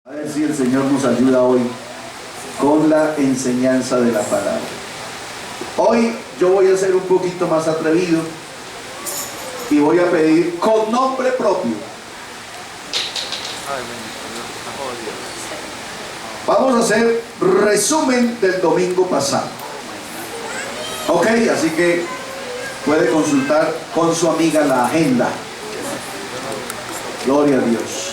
A ver si el Señor nos ayuda hoy con la enseñanza de la palabra. Hoy yo voy a ser un poquito más atrevido y voy a pedir con nombre propio. Vamos a hacer resumen del domingo pasado. Ok, así que puede consultar con su amiga la agenda. Gloria a Dios.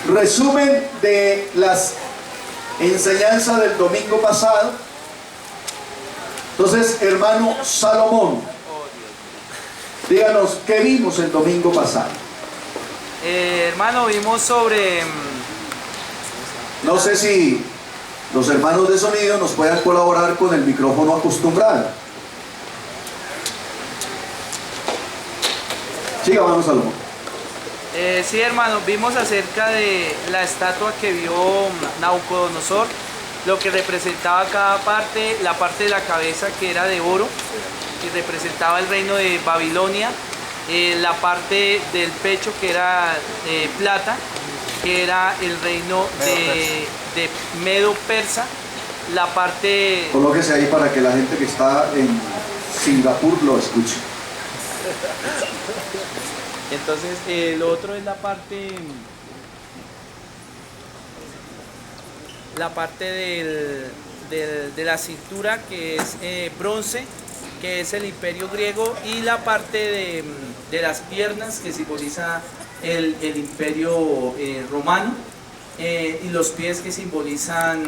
Resumen de las enseñanzas del domingo pasado. Entonces, hermano Salomón, díganos, ¿qué vimos el domingo pasado? Hermano, vimos sobre... No sé si los hermanos de sonido nos puedan colaborar con el micrófono acostumbrado. Siga, hermano Salomón. Sí, hermano, vimos acerca de la estatua que vio Nabucodonosor, lo que representaba cada parte, la parte de la cabeza que era de oro, que representaba el reino de Babilonia, la parte del pecho que era plata, que era el reino de Medo-Persa, la parte... Colóquese ahí para que la gente que está en Singapur lo escuche. Entonces, lo otro es la parte de la cintura, que es bronce, que es el imperio griego, y la parte de las piernas, que simboliza el imperio romano, y los pies, que simbolizan,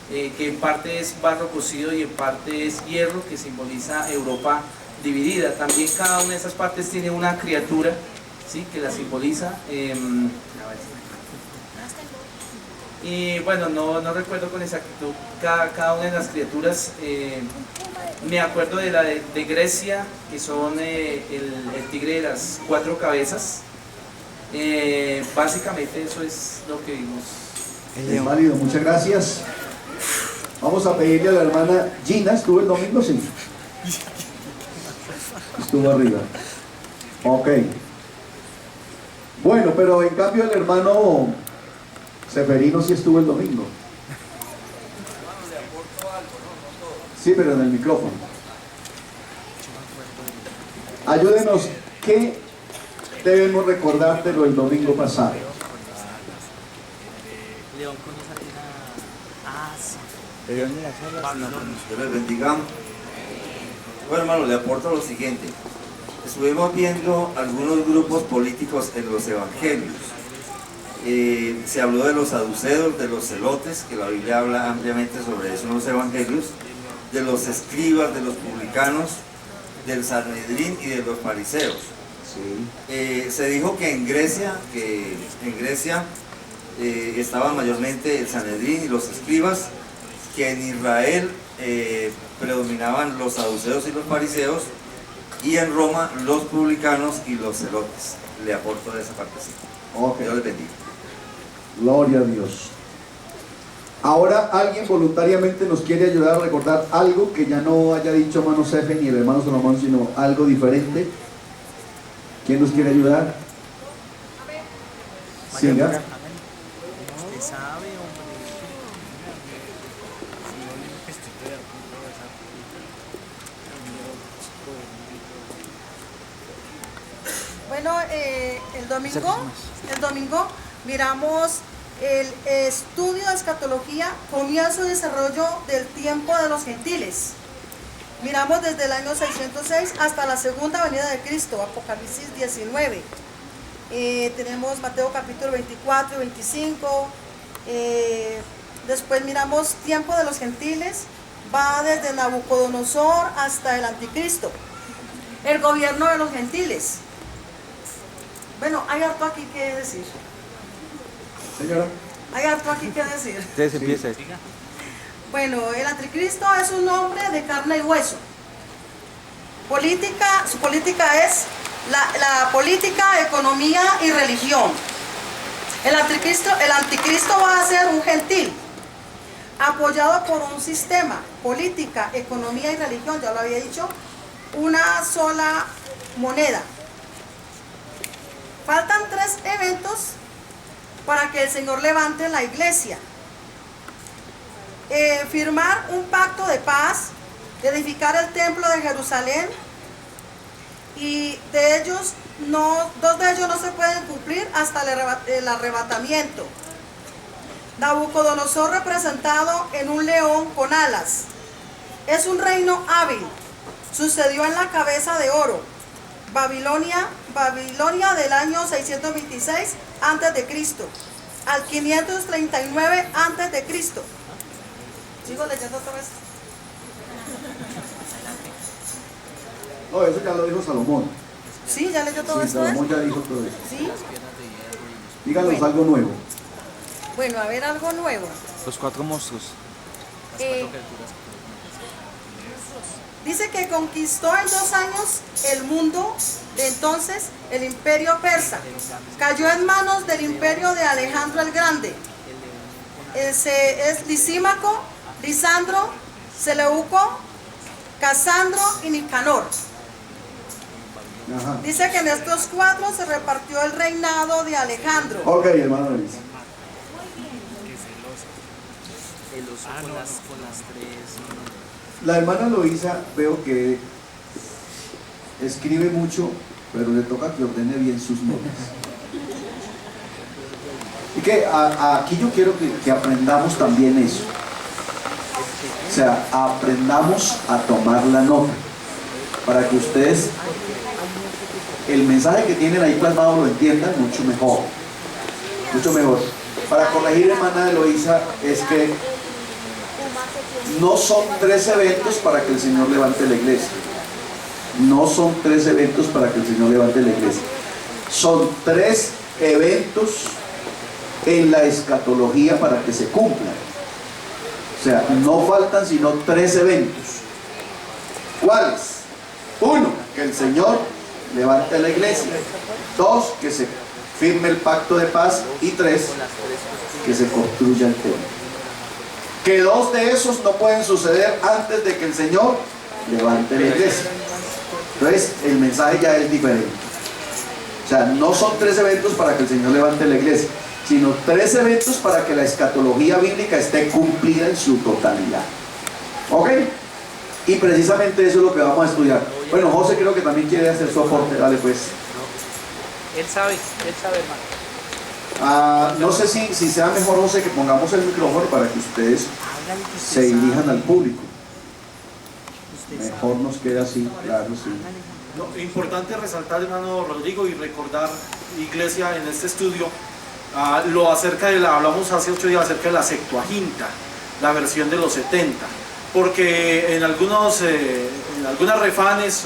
que en parte es barro cocido y en parte es hierro, que simboliza Europa dividida. También cada una de esas partes tiene una criatura, ¿sí?, que la simboliza. Y bueno, no recuerdo con exactitud cada una de las criaturas. Me acuerdo de la de Grecia, que son el tigre de las 4 cabezas. Básicamente eso es lo que vimos. Es válido, muchas gracias. Vamos a pedirle a la hermana Gina. ¿Estuvo el domingo? Sí. Estuvo arriba. Ok. Bueno, pero en cambio el hermano Seferino sí estuvo el domingo. Sí, pero en el micrófono. Ayúdenos, ¿qué debemos recordar de lo del domingo pasado? León con esa Dios les bendiga. Bueno, hermano, le aporto lo siguiente. Estuvimos viendo algunos grupos políticos en los evangelios. Se habló de los saduceos, de los celotes, que la Biblia habla ampliamente sobre eso en los evangelios, de los escribas, de los publicanos, del Sanedrín y de los fariseos. Sí. Se dijo que en Grecia estaban mayormente el Sanedrín y los escribas, que en Israel predominaban los saduceos y los fariseos, y en Roma los publicanos y los celotes. Le aporto de esa partecita. Okay. Dios les bendiga. Gloria a Dios. Ahora alguien voluntariamente nos quiere ayudar a recordar algo que ya no haya dicho hermano Sefe ni el hermano Salomón, sino algo diferente. ¿Quién nos quiere ayudar? Siga. Usted sabe, hombre. Bueno, el domingo miramos el estudio de escatología, comienzo y desarrollo del tiempo de los gentiles. Miramos desde el año 606 hasta la segunda venida de Cristo, Apocalipsis 19. Tenemos Mateo capítulo 24 y 25. Después miramos tiempo de los gentiles, va desde Nabucodonosor hasta el anticristo. El gobierno de los gentiles. Bueno, hay harto aquí que decir. Señora. Hay harto aquí que decir. Ustedes empiezan. Bueno, el anticristo es un hombre de carne y hueso. Su política es la política, economía y religión. El anticristo va a ser un gentil, apoyado por un sistema, política, economía y religión, ya lo había dicho, una sola moneda. Faltan 3 eventos para que el Señor levante la iglesia. Firmar un pacto de paz, edificar el templo de Jerusalén, y de ellos dos de ellos no se pueden cumplir hasta el arrebatamiento. Nabucodonosor representado en un león con alas. Es un reino hábil. Sucedió en la cabeza de oro. Babilonia del año 626 a.C. al 539 a.C. ¿Sigo leyendo otra vez? No, eso ya lo dijo Salomón. Sí, ya leyó todo Sí, esto. Salomón ya dijo todo eso. Sí. Díganos Bueno. algo nuevo. Bueno, a ver, algo nuevo. Los 4 monstruos. Dice que conquistó en 2 años el mundo de entonces el imperio persa. Cayó en manos del imperio de Alejandro el Grande. Es Lisímaco, Lisandro, Seleuco, Casandro y Nicanor. Ajá. Dice que en estos 4 se repartió el reinado de Alejandro. Ok, hermano Luis. El oso con las tres. La hermana Loisa veo que escribe mucho, pero le toca que ordene bien sus notas. Y que aquí yo quiero que aprendamos también eso. O sea, aprendamos a tomar la nota para que ustedes el mensaje que tienen ahí plasmado lo entiendan mucho mejor. Mucho mejor. Para corregir, hermana Eloísa, es que no son 3 eventos para que el Señor levante la iglesia. No son 3 eventos para que el Señor levante la iglesia. Son 3 eventos en la escatología para que se cumplan. O sea, no faltan sino 3 eventos. ¿Cuáles? 1, que el Señor levante la iglesia. 2, que se firme el pacto de paz. Y 3, que se construya el templo. Que 2 de esos no pueden suceder antes de que el Señor levante la iglesia. Entonces el mensaje ya es diferente. O sea, no son 3 eventos para que el Señor levante la iglesia, sino 3 eventos para que la escatología bíblica esté cumplida en su totalidad. ¿Ok? Y precisamente eso es lo que vamos a estudiar. Bueno, José creo que también quiere hacer su aporte. Dale pues. Él sabe, hermano. No sé si sea mejor, José, que pongamos el micrófono para que ustedes se dirijan al público. Mejor nos queda así, claro, sí. No, importante resaltar, hermano Rodrigo, y recordar, iglesia, en este estudio, lo acerca de hablamos hace 8 días acerca de la Septuaginta, la versión de los 70, porque en algunas refanes,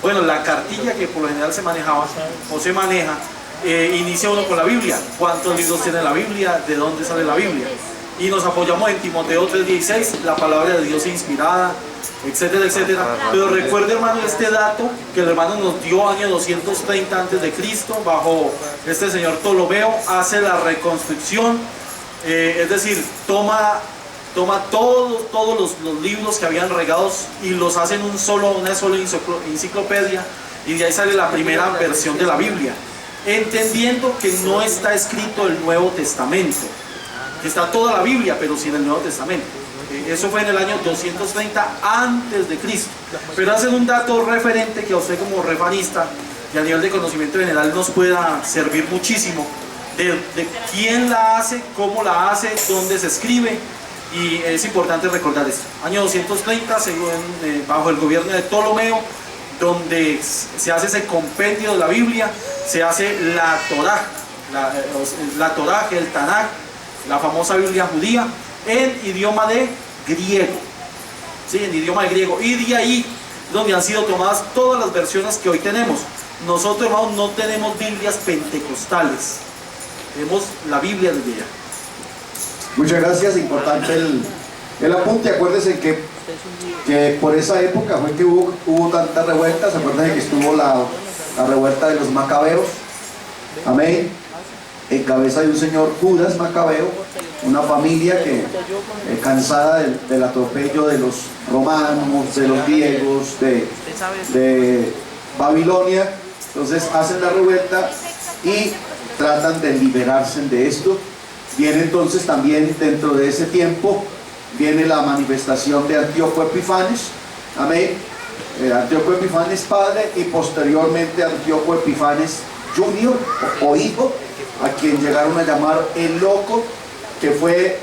la cartilla que por lo general se manejaba o se maneja, inicia uno con la Biblia. ¿Cuántos libros tiene la Biblia? ¿De dónde sale la Biblia? Y nos apoyamos en Timoteo 3:16, la palabra de Dios inspirada, etcétera, etcétera. Pero recuerde, hermano, este dato que el hermano nos dio año 230 a.C., bajo este señor Ptolomeo, hace la reconstrucción, es decir, toma todos los libros que habían regados y los hace en una sola enciclopedia, y de ahí sale la primera versión de la Biblia, entendiendo que no está escrito el Nuevo Testamento. Está toda la Biblia, pero sin el Nuevo Testamento. Eso fue en el año 230 antes de Cristo. Pero hacen un dato referente que a usted como refanista y a nivel de conocimiento general nos pueda servir muchísimo, de quién la hace, cómo la hace, dónde se escribe, y es importante recordar esto. Año 230, bajo el gobierno de Ptolomeo, donde se hace ese compendio de la Biblia, se hace la Torá, el Tanaj, la famosa Biblia judía, en idioma de griego, ¿sí? En idioma de griego, y de ahí donde han sido tomadas todas las versiones que hoy tenemos. Nosotros, hermanos, no tenemos Biblias pentecostales, tenemos la Biblia de ella. Muchas gracias, importante el apunte. Acuérdense que por esa época fue que hubo tantas revueltas. Acuérdense que estuvo la revuelta de los macabeos, amén, en cabeza de un señor Judas Macabeo, una familia que cansada del atropello de los romanos, de los griegos, de Babilonia, entonces hacen la revuelta y tratan de liberarse de esto. Viene entonces también dentro de ese tiempo, viene la manifestación de Antíoco Epifanes, amén, Antíoco Epifanes padre y posteriormente Antíoco Epifanes Junior o hijo, a quien llegaron a llamar el loco, que fue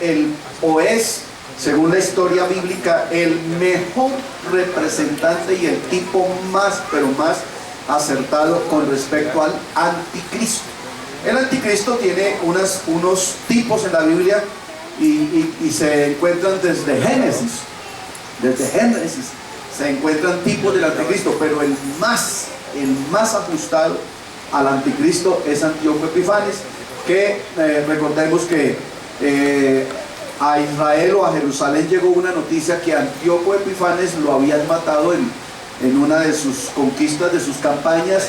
o es, según la historia bíblica, el mejor representante y el tipo más, pero más acertado con respecto al anticristo. El anticristo tiene unos tipos en la Biblia y se encuentran desde Génesis. Desde Génesis se encuentran tipos del anticristo, pero el más ajustado al anticristo es Antíoco Epifanes, que recordemos que a Israel o a Jerusalén llegó una noticia que Antíoco Epifanes lo habían matado en una de sus conquistas, de sus campañas,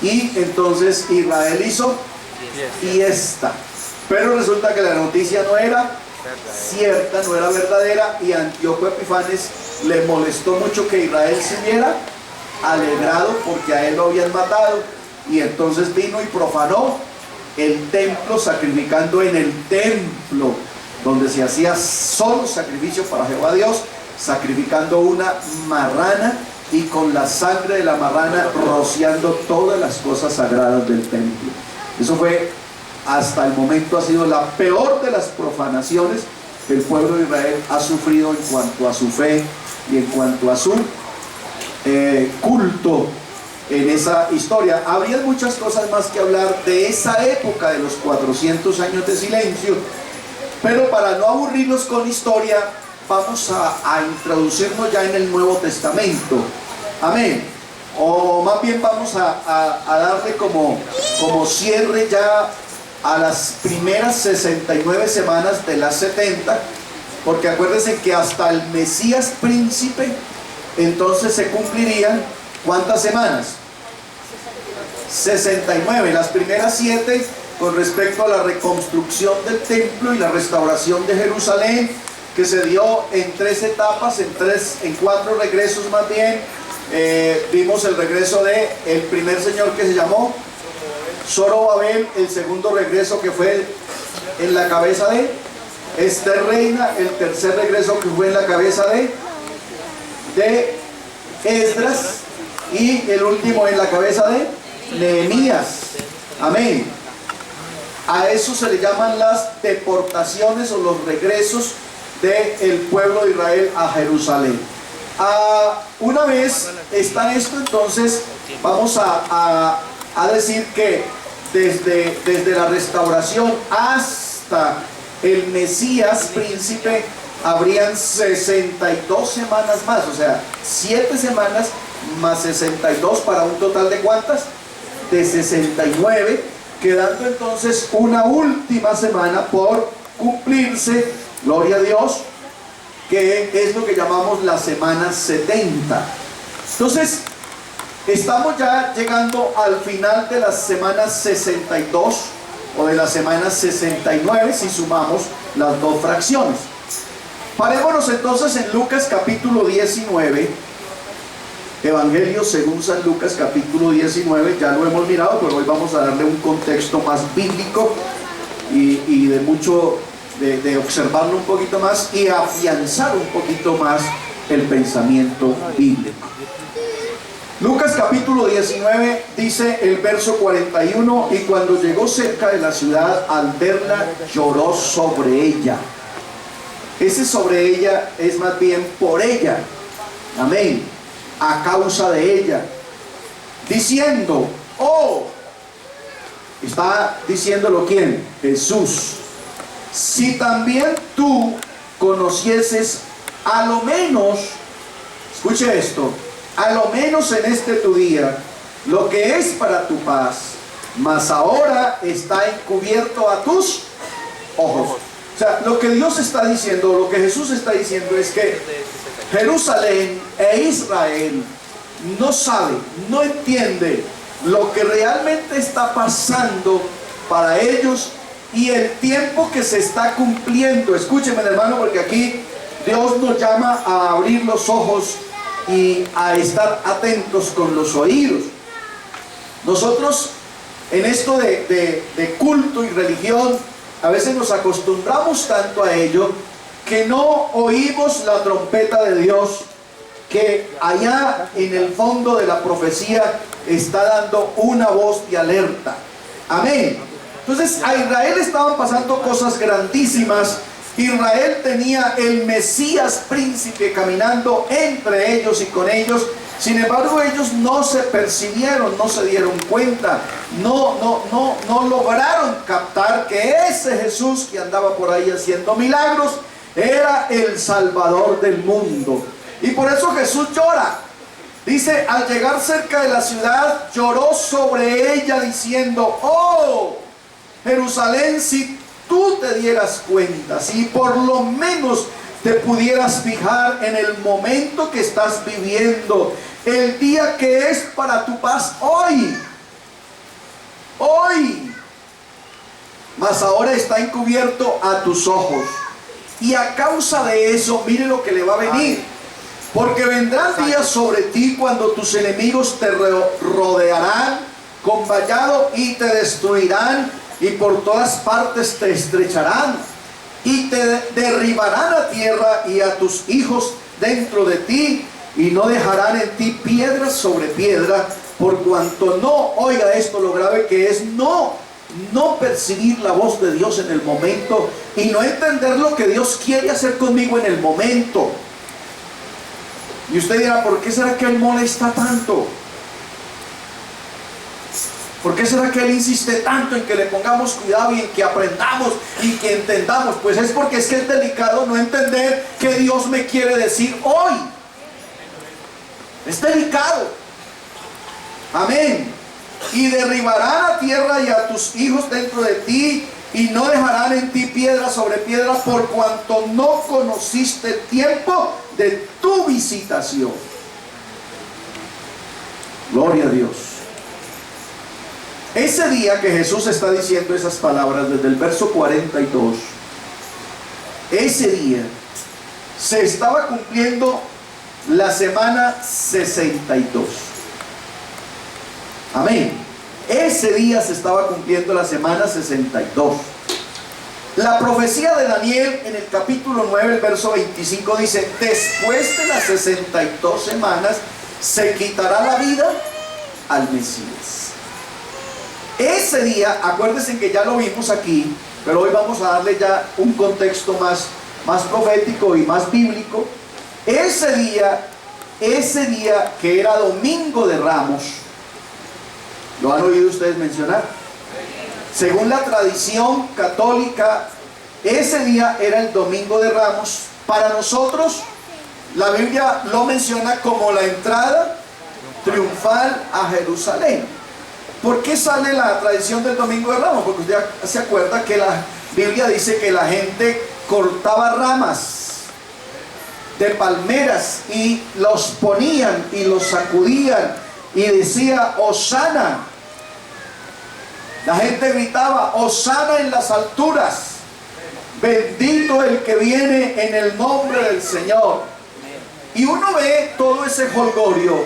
y entonces Israel hizo fiesta. Pero resulta que la noticia no era cierta, no era verdadera, y a Antíoco Epifanes le molestó mucho que Israel se hubiera alegrado porque a él lo habían matado, y entonces vino y profanó el templo, sacrificando en el templo donde se hacía solo sacrificio para Jehová Dios, sacrificando una marrana y con la sangre de la marrana rociando todas las cosas sagradas del templo. Eso fue, hasta el momento, ha sido la peor de las profanaciones que el pueblo de Israel ha sufrido en cuanto a su fe y en cuanto a su culto en esa historia. Habría muchas cosas más que hablar de esa época de los 400 años de silencio, pero para no aburrirnos con historia, vamos a introducirnos ya en el Nuevo Testamento. Amén. O más bien vamos a darle como cierre ya a las primeras 69 semanas de las 70, porque acuérdense que hasta el Mesías príncipe entonces se cumplirían ¿cuántas semanas? 69, las primeras 7 con respecto a la reconstrucción del templo y la restauración de Jerusalén, que se dio en 3 etapas, en 4 regresos más bien. Vimos el regreso de el primer señor, que se llamó Zorobabel, el segundo regreso que fue en la cabeza de Esther reina, el tercer regreso que fue en la cabeza de Esdras, y el último en la cabeza de Nehemías. Amén. A eso se le llaman las deportaciones o los regresos del pueblo de Israel a Jerusalén. Una vez está esto, entonces vamos a decir que desde la restauración hasta el Mesías príncipe habrían 62 semanas más, o sea, 7 semanas más 62 para un total de ¿cuántas? De 69, quedando entonces una última semana por cumplirse, gloria a Dios, que es lo que llamamos la semana 70. Entonces, estamos ya llegando al final de las semanas 62 o de la semana 69 si sumamos las dos fracciones. Parémonos entonces en Lucas capítulo 19, Evangelio según San Lucas capítulo 19, ya lo hemos mirado, pero hoy vamos a darle un contexto más bíblico y de mucho, de observarlo un poquito más y afianzar un poquito más el pensamiento bíblico. Lucas capítulo 19 dice el verso 41: y cuando llegó cerca de la ciudad, al verla lloró sobre ella. Ese sobre ella es más bien por ella, amén, a causa de ella, diciendo, oh, está diciéndolo ¿quién? Jesús. Si también tú conocieses a lo menos, escuche esto, a lo menos en este tu día, lo que es para tu paz, mas ahora está encubierto a tus ojos. O sea, lo que Dios está diciendo, lo que Jesús está diciendo es que Jerusalén e Israel no sabe, no entiende lo que realmente está pasando para ellos y el tiempo que se está cumpliendo. Escúcheme, hermano, porque aquí Dios nos llama a abrir los ojos y a estar atentos con los oídos. Nosotros en esto de culto y religión, a veces nos acostumbramos tanto a ello que no oímos la trompeta de Dios, que allá en el fondo de la profecía está dando una voz de alerta. Amén. Entonces a Israel estaban pasando cosas grandísimas. Israel tenía el Mesías príncipe caminando entre ellos y con ellos. Sin embargo, ellos no se percibieron, no se dieron cuenta, no lograron captar que ese Jesús que andaba por ahí haciendo milagros era el Salvador del mundo. Y por eso Jesús llora. Dice, al llegar cerca de la ciudad, lloró sobre ella diciendo: oh, Jerusalén, si tú te dieras cuenta, si por lo menos te pudieras fijar en el momento que estás viviendo, el día que es para tu paz hoy, mas ahora está encubierto a tus ojos, y a causa de eso, mire lo que le va a venir, porque vendrán días sobre ti cuando tus enemigos te rodearán con vallado y te destruirán, y por todas partes te estrecharán y te derribarán a tierra y a tus hijos dentro de ti, y no dejarán en ti piedra sobre piedra, por cuanto no, oiga esto lo grave que es, no percibir la voz de Dios en el momento, y no entender lo que Dios quiere hacer conmigo en el momento. Y usted dirá, ¿por qué será que Él molesta tanto? ¿Por qué será que Él insiste tanto en que le pongamos cuidado y en que aprendamos y que entendamos? Pues es porque es que es delicado no entender qué Dios me quiere decir hoy. Es delicado. Amén. Y derribarán a tierra y a tus hijos dentro de ti, y no dejarán en ti piedra sobre piedra, por cuanto no conociste el tiempo de tu visitación. Gloria a Dios. Ese día que Jesús está diciendo esas palabras desde el verso 42, ese día se estaba cumpliendo la semana 62. Amén. Ese día se estaba cumpliendo la semana 62. La profecía de Daniel en el capítulo 9, el verso 25 dice: después de las 62 semanas se quitará la vida al Mesías. Ese día, acuérdense que ya lo vimos aquí, pero hoy vamos a darle ya un contexto más profético y más bíblico. Ese día que era Domingo de Ramos, ¿lo han oído ustedes mencionar? Según la tradición católica, ese día era el Domingo de Ramos. Para nosotros, la Biblia lo menciona como la entrada triunfal a Jerusalén. ¿Por qué sale la tradición del Domingo de Ramos? Porque usted se acuerda que la Biblia dice que la gente cortaba ramas de palmeras y los ponían y los sacudían y decía: Hosana. La gente gritaba: Hosana en las alturas, bendito el que viene en el nombre del Señor. Y uno ve todo ese jolgorio,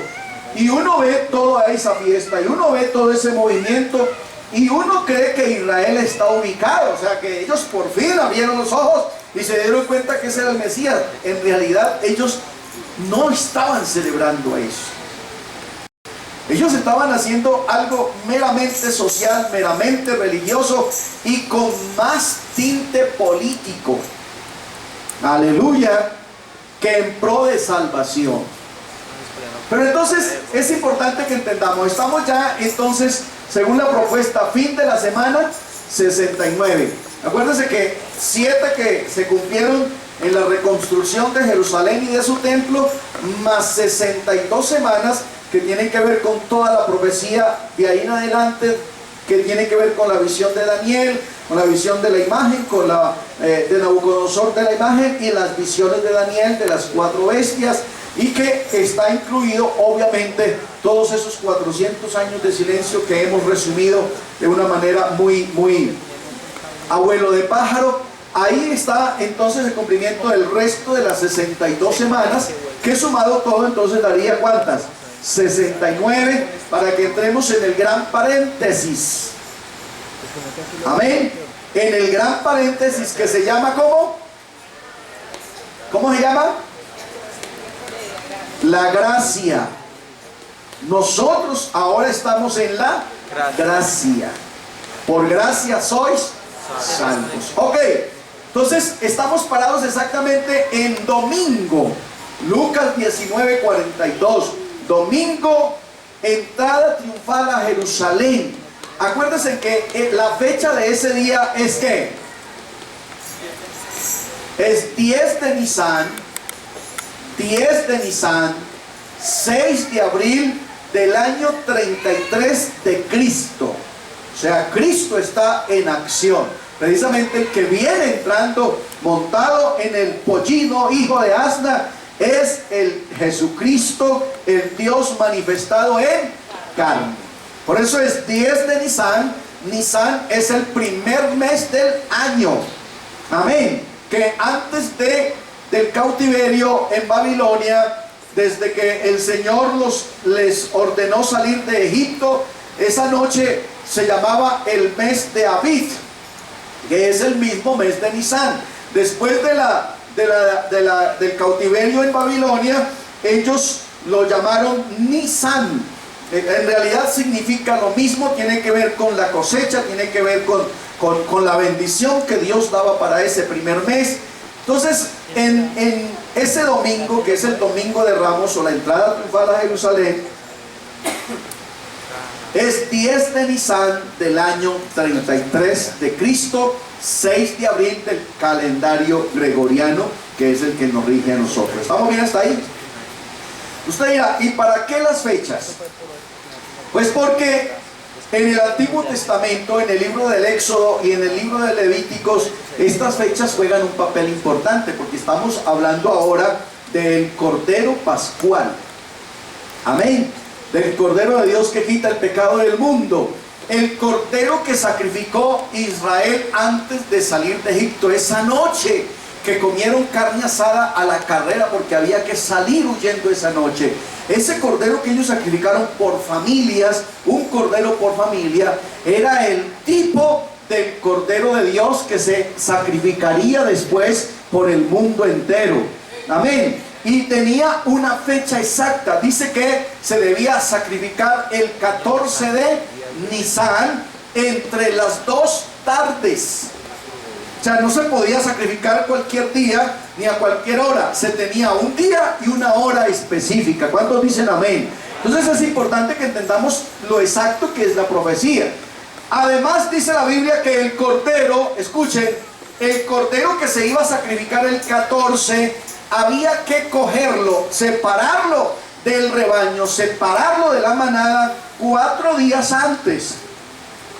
y uno ve toda esa fiesta, y uno ve todo ese movimiento, y uno cree que Israel está ubicado, o sea que ellos por fin abrieron los ojos y se dieron cuenta que ese era el Mesías. En realidad ellos no estaban celebrando eso. Ellos estaban haciendo algo meramente social, meramente religioso y con más tinte político, aleluya, que en pro de salvación. Pero entonces es importante que entendamos, estamos ya entonces, según la propuesta, fin de la semana 69. Acuérdense que 7 que se cumplieron en la reconstrucción de Jerusalén y de su templo, más 62 semanas que tienen que ver con toda la profecía de ahí en adelante, que tiene que ver con la visión de Daniel, con la visión de la imagen, con la de Nabucodonosor de la imagen, y las visiones de Daniel de las 4 bestias, y que está incluido obviamente todos esos 400 años de silencio que hemos resumido de una manera muy abuelo de pájaro. Ahí está entonces el cumplimiento del resto de las 62 semanas, que sumado todo entonces daría ¿cuántas? 69, para que entremos en el gran paréntesis. Amén. En el gran paréntesis que se llama ¿cómo? ¿Cómo se llama? La gracia. Nosotros ahora estamos en la gracia. Por gracia sois salvos. Ok, entonces estamos parados exactamente en domingo. Lucas 19:42. Domingo, entrada triunfal a Jerusalén. Acuérdense que la fecha de ese día es ¿qué? Es 10 de Nisan, 6 de abril del año 33 de Cristo. O sea, Cristo está en acción. Precisamente el que viene entrando montado en el pollino, hijo de asna, es el Jesucristo, el Dios manifestado en carne. Por eso es 10 de Nisan. Nisan es el primer mes del año. Amén. Que antes del cautiverio en Babilonia, desde que el Señor les ordenó salir de Egipto, esa noche se llamaba el mes de Abib, que es el mismo mes de Nisan. Después del cautiverio en Babilonia, ellos lo llamaron Nisan. En realidad significa lo mismo, tiene que ver con la cosecha, tiene que ver con la bendición que Dios daba para ese primer mes. Entonces, en ese domingo, que es el domingo de Ramos o la entrada triunfal a Jerusalén, es 10 de Nisan del año 33 de Cristo, 6 de abril del calendario gregoriano, que es el que nos rige a nosotros. ¿Estamos bien hasta ahí? Usted dirá, ¿y para qué las fechas? Pues porque en el Antiguo Testamento, en el libro del Éxodo y en el libro de Levíticos, estas fechas juegan un papel importante, porque estamos hablando ahora del Cordero Pascual. Amén. Del Cordero de Dios que quita el pecado del mundo. El Cordero que sacrificó Israel antes de salir de Egipto, esa noche que comieron carne asada a la carrera porque había que salir huyendo esa noche. Ese cordero que ellos sacrificaron por familias, un cordero por familia, era el tipo del Cordero de Dios que se sacrificaría después por el mundo entero. Amén. Y tenía una fecha exacta. Dice que se debía sacrificar el 14 de Nisan entre las 2 tardes. O sea, no se podía sacrificar cualquier día ni a cualquier hora. Se tenía un día y una hora específica. ¿Cuántos dicen amén? Entonces es importante que entendamos lo exacto que es la profecía. Además dice la Biblia que el cordero, escuchen, el cordero que se iba a sacrificar el 14, había que cogerlo, separarlo del rebaño, separarlo de la manada 4 días antes.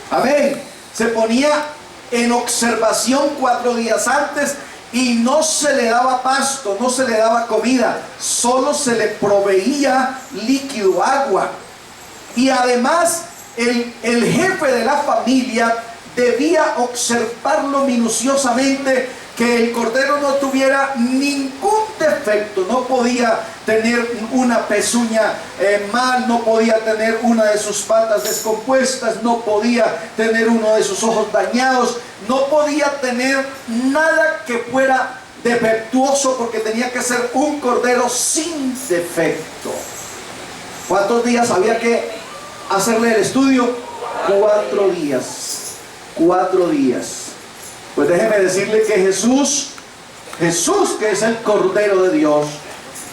Amén. Se ponía en observación 4 días antes y no se le daba pasto, no se le daba comida, solo se le proveía líquido, agua. Y además el jefe de la familia debía observarlo minuciosamente, que el cordero no tuviera ningún defecto, no podía tener una pezuña mal, no podía tener una de sus patas descompuestas, no podía tener uno de sus ojos dañados, no podía tener nada que fuera defectuoso, porque tenía que ser un cordero sin defecto. ¿Cuántos días había que hacerle el estudio? 4 días. 4 días. Pues déjeme decirle que Jesús, que es el Cordero de Dios,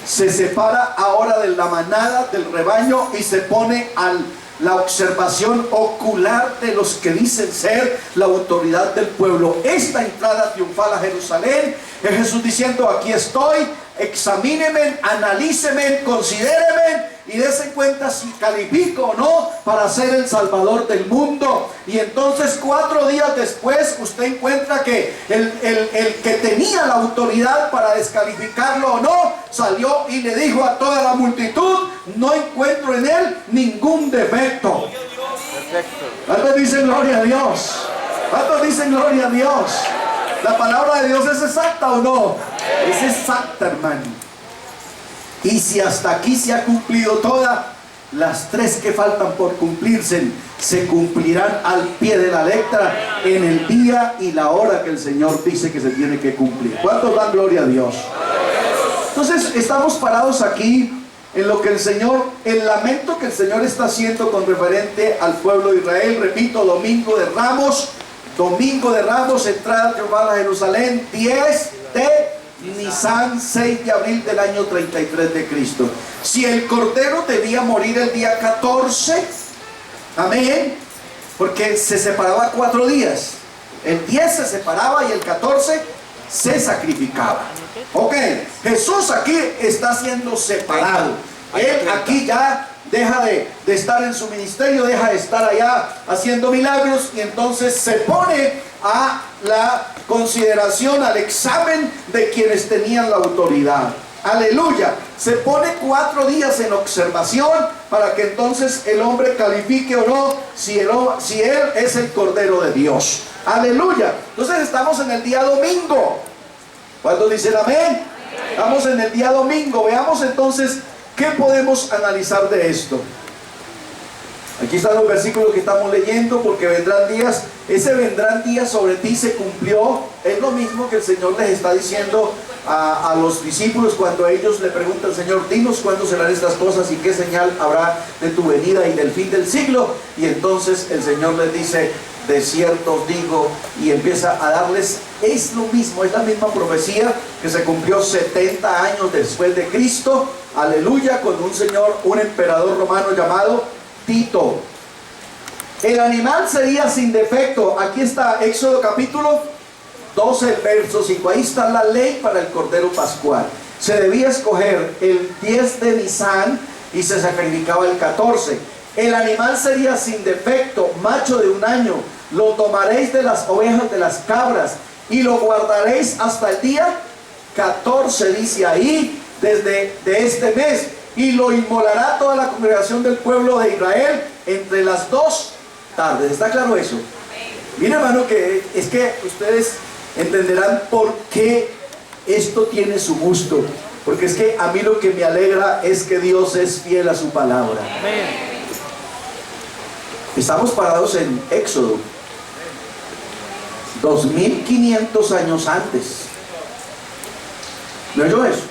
se separa ahora de la manada, del rebaño, y se pone a la observación ocular de los que dicen ser la autoridad del pueblo. Esta entrada triunfal a Jerusalén es Jesús diciendo: aquí estoy, examínenme, analícenme, considérenme y dense cuenta si califico o no para ser el Salvador del mundo. Y entonces 4 días después usted encuentra que el que tenía la autoridad para descalificarlo o no, salió y le dijo a toda la multitud: no encuentro en él ningún defecto. ¿Cuántos dicen gloria a Dios? ¿Cuántos dicen gloria a Dios? ¿La palabra de Dios es exacta o no? Es exacta, hermano. Y si hasta aquí se ha cumplido toda, las 3 que faltan por cumplirse se cumplirán al pie de la letra en el día y la hora que el Señor dice que se tiene que cumplir. ¿Cuántos dan gloria a Dios? Entonces estamos parados aquí en lo que el Señor, el lamento que el Señor está haciendo con referente al pueblo de Israel. Repito, Domingo de Ramos, entrada triunfal a Jerusalén, 10 de Nisan, 6 de abril del año 33 de Cristo. Si el Cordero debía morir el día 14, amén, porque se separaba 4 días. El 10 se separaba y el 14 se sacrificaba. Ok, Jesús aquí está siendo separado. Él aquí ya deja de estar en su ministerio, deja de estar allá haciendo milagros, y entonces se pone a la consideración, al examen de quienes tenían la autoridad. Aleluya. Se pone 4 días en observación para que entonces el hombre califique o no si él es el Cordero de Dios. Aleluya. Entonces estamos en el día domingo. ¿Cuántos dicen amén? Estamos en el día domingo. Veamos entonces qué podemos analizar de esto. Aquí están los versículos que estamos leyendo, porque vendrán días, ese vendrán días sobre ti se cumplió. Es lo mismo que el Señor les está diciendo a los discípulos cuando ellos le preguntan: Señor, dinos cuándo serán estas cosas y qué señal habrá de tu venida y del fin del siglo. Y entonces el Señor les dice: de cierto os digo, y empieza a darles, es lo mismo, es la misma profecía que se cumplió 70 años después de Cristo. Aleluya, con un emperador romano llamado Tito. El animal sería sin defecto. Aquí está Éxodo capítulo 12, verso 5. Ahí está la ley para el Cordero Pascual. Se debía escoger el 10 de Nisan y se sacrificaba el 14. El animal sería sin defecto, macho de 1 año. Lo tomaréis de las ovejas, de las cabras, y lo guardaréis hasta el día 14, dice ahí, de este mes. Y lo inmolará toda la congregación del pueblo de Israel entre las 2 tardes. ¿Está claro eso? Mire, hermano, que es que ustedes entenderán por qué esto tiene su gusto. Porque es que a mí lo que me alegra es que Dios es fiel a su palabra. Estamos parados en Éxodo 2500 años antes. ¿No oyó eso?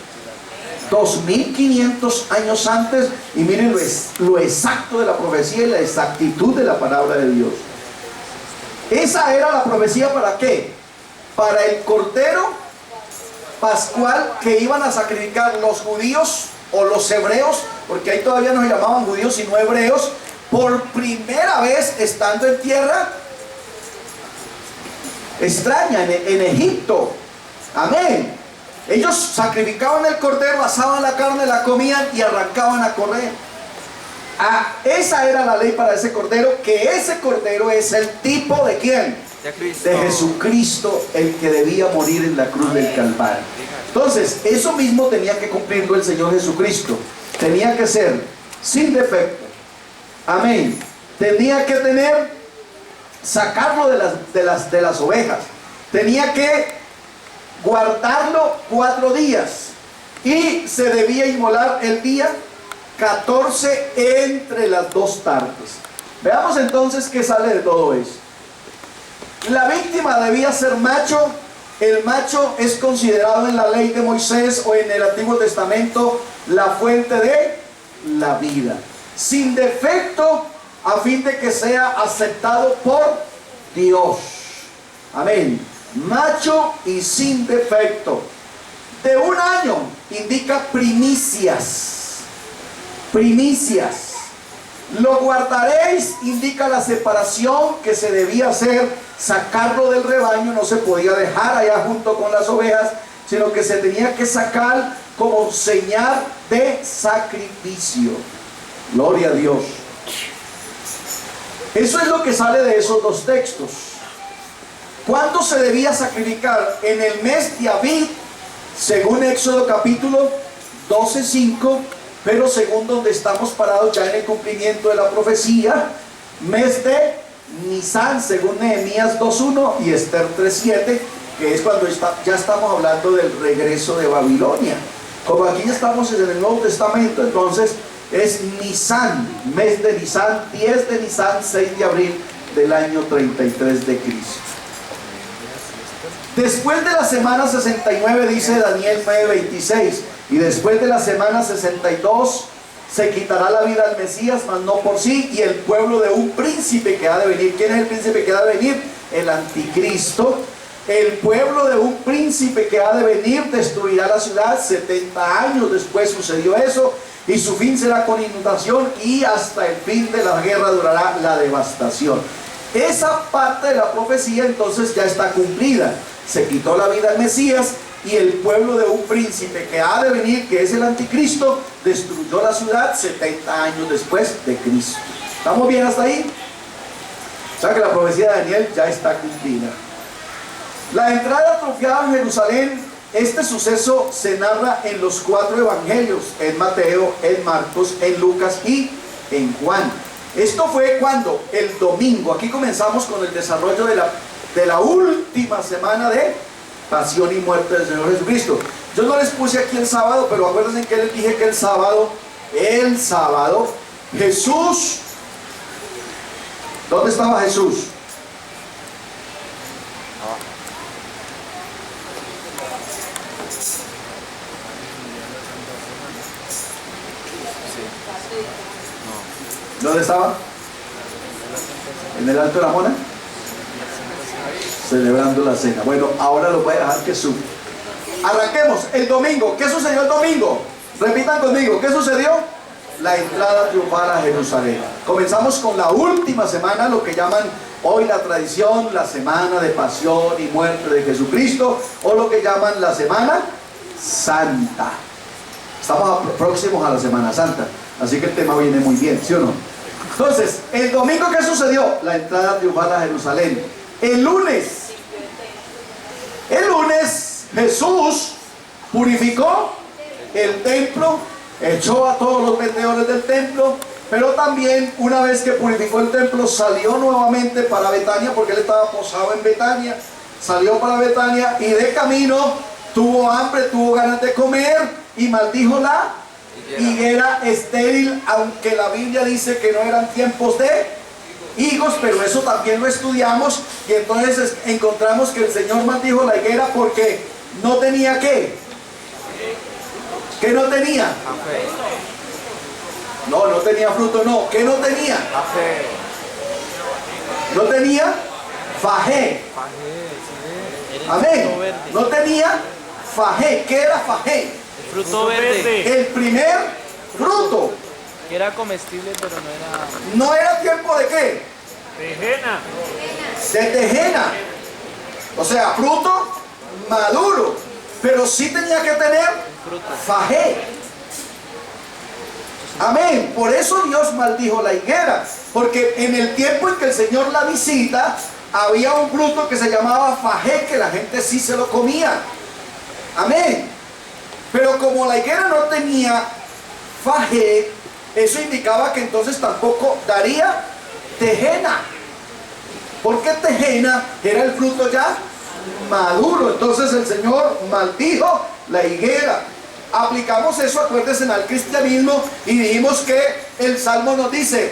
2500 años antes, y miren lo exacto de la profecía y la exactitud de la palabra de Dios. Esa era la profecía. ¿Para qué? Para el Cordero Pascual que iban a sacrificar los judíos o los hebreos, porque ahí todavía no se llamaban judíos sino hebreos, por primera vez estando en tierra extraña, en Egipto. Amén. Ellos sacrificaban el cordero, asaban la carne, la comían y arrancaban a correr. Esa era la ley para ese cordero, que ese cordero es el tipo de ¿quién? De Cristo. De Jesucristo, el que debía morir en la cruz del Calvario. Entonces, eso mismo tenía que cumplirlo el Señor Jesucristo. Tenía que ser sin defecto. Amén. Tenía que sacarlo de las ovejas. Tenía que guardarlo 4 días. Y se debía inmolar el día 14 entre las 2 tardes. Veamos entonces qué sale de todo eso. La víctima debía ser macho. El macho es considerado en la ley de Moisés o en el Antiguo Testamento la fuente de la vida. Sin defecto, a fin de que sea aceptado por Dios. Amén. Macho y sin defecto. De 1 año indica primicias. Primicias. Lo guardaréis indica la separación que se debía hacer, sacarlo del rebaño. No se podía dejar allá junto con las ovejas, sino que se tenía que sacar como señal de sacrificio. Gloria a Dios. Eso es lo que sale de esos 2 textos. ¿Cuándo se debía sacrificar? En el mes de Abib, según Éxodo capítulo 12:5, pero según donde estamos parados ya en el cumplimiento de la profecía, mes de Nisan, según Nehemías 2:1 y Esther 3:7, que es cuando ya estamos hablando del regreso de Babilonia. Como aquí ya estamos en el Nuevo Testamento, entonces Es Nisan, mes de Nisan, 10 de Nisan, 6 de abril del año 33 de Cristo. Después de la semana 69, dice Daniel 9:26, y después de la semana 62 se quitará la vida al Mesías, mas no por sí, y el pueblo de un príncipe que ha de venir. ¿Quién es el príncipe que ha de venir? El anticristo. El pueblo de un príncipe que ha de venir destruirá la ciudad. 70 años después sucedió eso, y su fin será con inundación, y hasta el fin de la guerra durará la devastación. Esa parte de la profecía entonces ya está cumplida. Se quitó la vida al Mesías, y el pueblo de un príncipe que ha de venir, que es el anticristo, destruyó la ciudad 70 años después de Cristo. ¿Estamos bien hasta ahí? O sea que la profecía de Daniel ya está cumplida. La entrada atrofiada en Jerusalén, este suceso se narra en los 4 evangelios, en Mateo, en Marcos, en Lucas y en Juan. Esto fue cuando el domingo, aquí comenzamos con el desarrollo de la última semana de pasión y muerte del Señor Jesucristo. Yo no les puse aquí el sábado, pero acuérdense que les dije que el sábado, Jesús, ¿dónde estaba Jesús? ¿Dónde estaba? ¿En el Alto de la Mona? Celebrando la cena. Bueno, ahora lo voy a dejar que suba. Arranquemos. El domingo. ¿Qué sucedió el domingo? Repitan conmigo. ¿Qué sucedió? La entrada triunfal a Jerusalén. Comenzamos con la última semana, lo que llaman hoy la tradición, la semana de pasión y muerte de Jesucristo, o lo que llaman la Semana Santa. Estamos próximos a la Semana Santa, así que el tema viene muy bien, ¿sí o no? Entonces, el domingo, ¿qué sucedió? La entrada triunfal a Jerusalén. El lunes Jesús purificó el templo, echó a todos los vendedores del templo, pero también una vez que purificó el templo salió nuevamente para Betania, porque él estaba posado en Betania. Salió para Betania y de camino tuvo hambre, tuvo ganas de comer y maldijo la higuera estéril, aunque la Biblia dice que no eran tiempos de higos, pero eso también lo estudiamos, y entonces encontramos que el Señor maldijo la higuera porque no tenía ¿qué? ¿Qué no tenía? No tenía fruto, no. ¿Qué no tenía? No tenía fajé. Amén. No tenía fajé. ¿Qué era fajé? El fruto verde. El primer fruto. Que era comestible, pero no era... ¿No era tiempo de qué? Tejena. De tejena. O sea, fruto maduro. Pero sí tenía que tener fajé. Amén. Por eso Dios maldijo la higuera. Porque en el tiempo en que el Señor la visita, había un fruto que se llamaba fajé, que la gente sí se lo comía. Amén. Pero como la higuera no tenía fajé, eso indicaba que entonces tampoco daría tejena, porque tejena era el fruto ya maduro. Entonces el Señor maldijo la higuera. Aplicamos eso, acuérdense, al cristianismo, y dijimos que el Salmo nos dice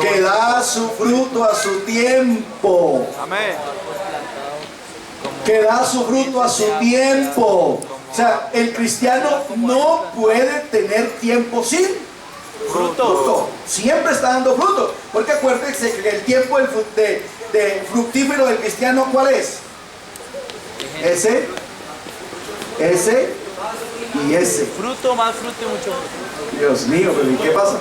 que da su fruto a su tiempo. Amén. Que da su fruto a su tiempo. O sea, el cristiano no puede tener tiempo sin fruto. Siempre está dando fruto. Porque acuérdense que el tiempo de fructífero del cristiano, ¿cuál es? Ese y ese. Fruto, más fruto y mucho fruto. Dios mío, pero ¿y qué pasa?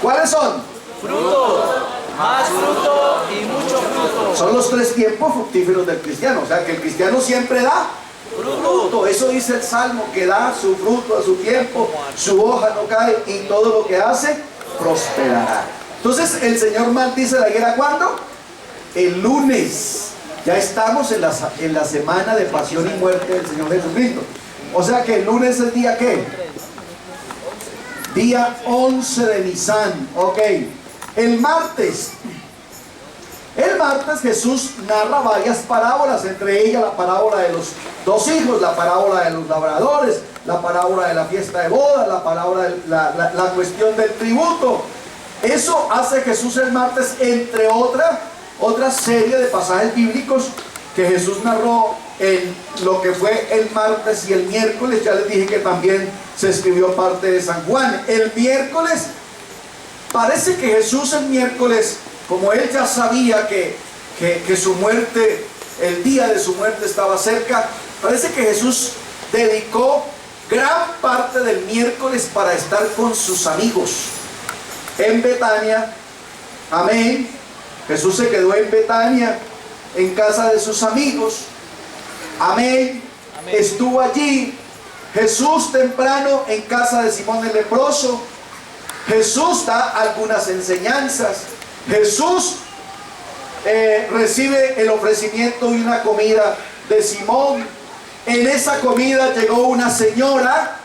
¿Cuáles son? Fruto, más fruto y mucho fruto. Son los 3 tiempos fructíferos del cristiano. O sea, que el cristiano siempre da fruto. Eso dice el Salmo, que da su fruto a su tiempo, su hoja no cae y todo lo que hace prosperará. Entonces el Señor maldice la higuera, ¿cuándo? El lunes. Ya estamos en la semana de pasión y muerte del Señor Jesucristo. O sea que el lunes es día ¿qué? Día 11 de Nisan. Ok. El martes El martes Jesús narra varias parábolas, entre ellas la parábola de los dos hijos, la parábola de los labradores, la parábola de la fiesta de bodas, la parábola de la cuestión del tributo. Eso hace Jesús el martes, entre otra serie de pasajes bíblicos que Jesús narró en lo que fue el martes y el miércoles. Ya les dije que también se escribió parte de San Juan. El miércoles, parece que Jesús el miércoles, como él ya sabía que su muerte, el día de su muerte estaba cerca, parece que Jesús dedicó gran parte del miércoles para estar con sus amigos en Betania. Amén. Jesús se quedó en Betania, en casa de sus amigos. Amén. Amén. Estuvo allí. Jesús temprano en casa de Simón el leproso. Jesús da algunas enseñanzas. Jesús recibe el ofrecimiento de una comida de Simón. En esa comida llegó una señora,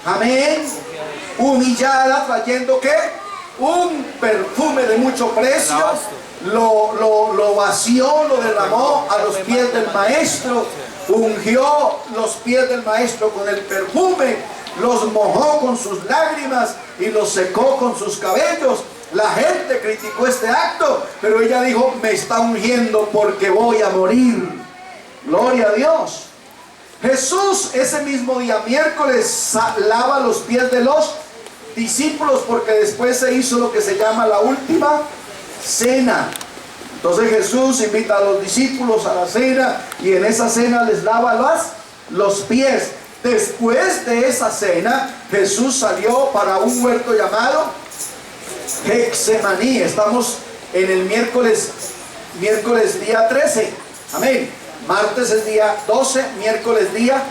amén, humillada, trayendo ¿qué? Un perfume de mucho precio. Lo vació, lo derramó a los pies del maestro, ungió los pies del maestro con el perfume, los mojó con sus lágrimas y los secó con sus cabellos. La gente criticó este acto, pero ella dijo: me está ungiendo porque voy a morir. Gloria a Dios. Jesús ese mismo día, miércoles, lava los pies de los discípulos, porque después se hizo lo que se llama la última cena. Entonces Jesús invita a los discípulos a la cena y en esa cena les lava los pies. Después de esa cena, Jesús salió para un huerto llamado Getsemaní. Estamos en el miércoles día 13. Amén. Martes es día 12, miércoles día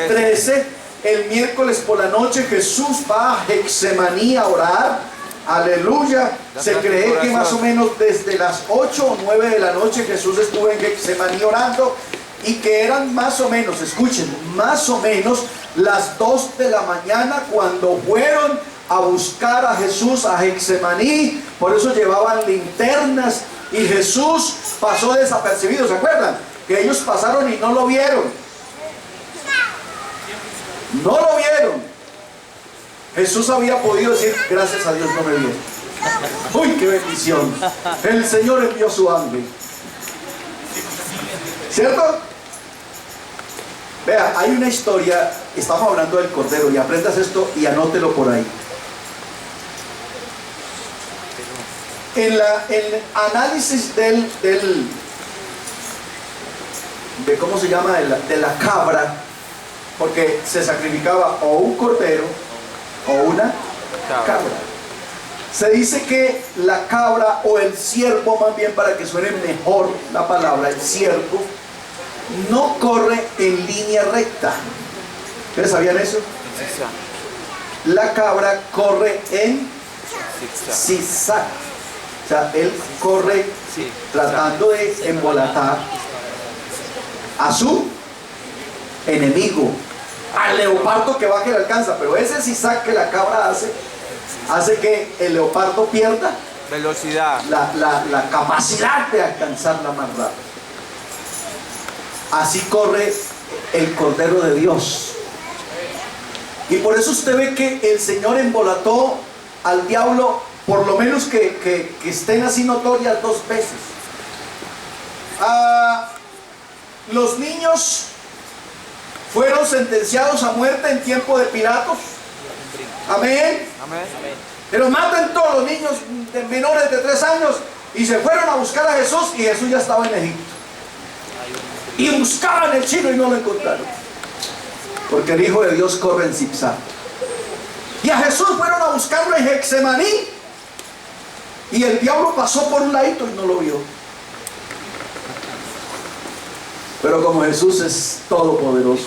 13. El miércoles por la noche Jesús va a Getsemaní a orar. Aleluya. Se cree que más o menos desde las 8 o 9 de la noche Jesús estuvo en Getsemaní orando, y que eran más o menos, escuchen, más o menos las 2 de la mañana cuando fueron a buscar a Jesús a Getsemaní. Por eso llevaban linternas y Jesús pasó desapercibido. ¿Se acuerdan? Que ellos pasaron y no lo vieron. No lo vieron. Jesús había podido decir: gracias a Dios no me vieron. ¡Uy, qué bendición! El Señor envió su ángel. ¿Cierto? Vea, hay una historia. Estamos hablando del Cordero, y aprendas esto y anótelo por ahí. En el análisis de ¿cómo se llama? De la cabra, porque se sacrificaba o un cordero o una cabra. Se dice que la cabra, o el ciervo, más bien para que suene mejor la palabra, el ciervo, no corre en línea recta. ¿Ustedes sabían eso? La cabra corre en zigzag. O sea, él corre tratando de embolatar a su enemigo, al leopardo que va que le alcanza. Pero ese zigzag que la cabra hace que el leopardo pierda velocidad, la capacidad de alcanzarla más rápido. Así corre el Cordero de Dios. Y por eso usted ve que el Señor embolató al diablo, por lo menos que estén así notorias 2 veces. Los niños fueron sentenciados a muerte en tiempo de Pilatos. Amén. amén, Pero maten todos los niños menores de 3 años. Y se fueron a buscar a Jesús, y Jesús ya estaba en Egipto. Y buscaban el chino y no lo encontraron, porque el Hijo de Dios corre en zigzag. Y a Jesús fueron a buscarlo en Getsemaní, y el diablo pasó por un ladito y no lo vio. Pero como Jesús es todopoderoso,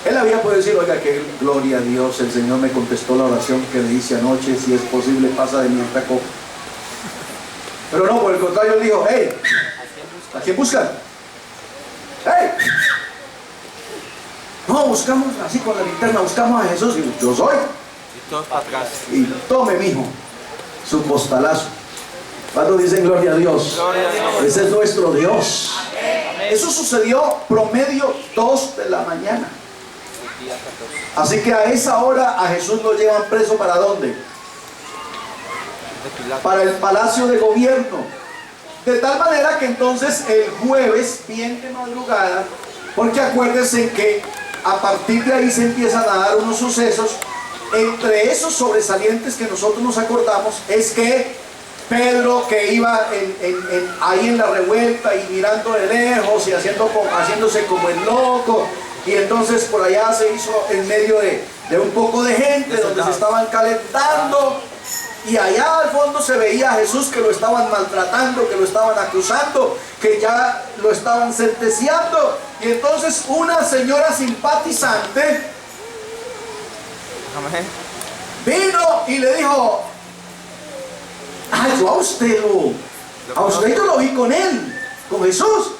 él había podido decir: oiga, que gloria a Dios, el Señor me contestó la oración que le hice anoche, si es posible pasa de mí esta copa. Pero no, por el contrario, él dijo: hey, ¿a quién buscan? hey, no, buscamos así con la linterna, buscamos a Jesús, y yo soy. y todos para atrás. Y tome, mijo, su postalazo. ¿Cuántos dicen gloria a Dios? Gloria a Dios. Ese es nuestro Dios. Eso sucedió promedio 2 de la mañana. Así que a esa hora a Jesús lo llevan preso. ¿Para dónde? Para el palacio de gobierno. De tal manera que entonces el jueves, bien de madrugada, porque acuérdense que a partir de ahí se empiezan a dar unos sucesos. Entre esos sobresalientes que nosotros nos acordamos es que Pedro, que iba ahí en la revuelta y mirando de lejos y haciéndose como el loco, y entonces por allá se hizo en medio de un poco de gente donde se estaban calentando, y allá al fondo se veía a Jesús que lo estaban maltratando, que lo estaban acusando, que ya lo estaban sentenciando. Y entonces una señora simpatizante vino y le dijo: ah, yo a usted yo lo vi con él, con Jesús.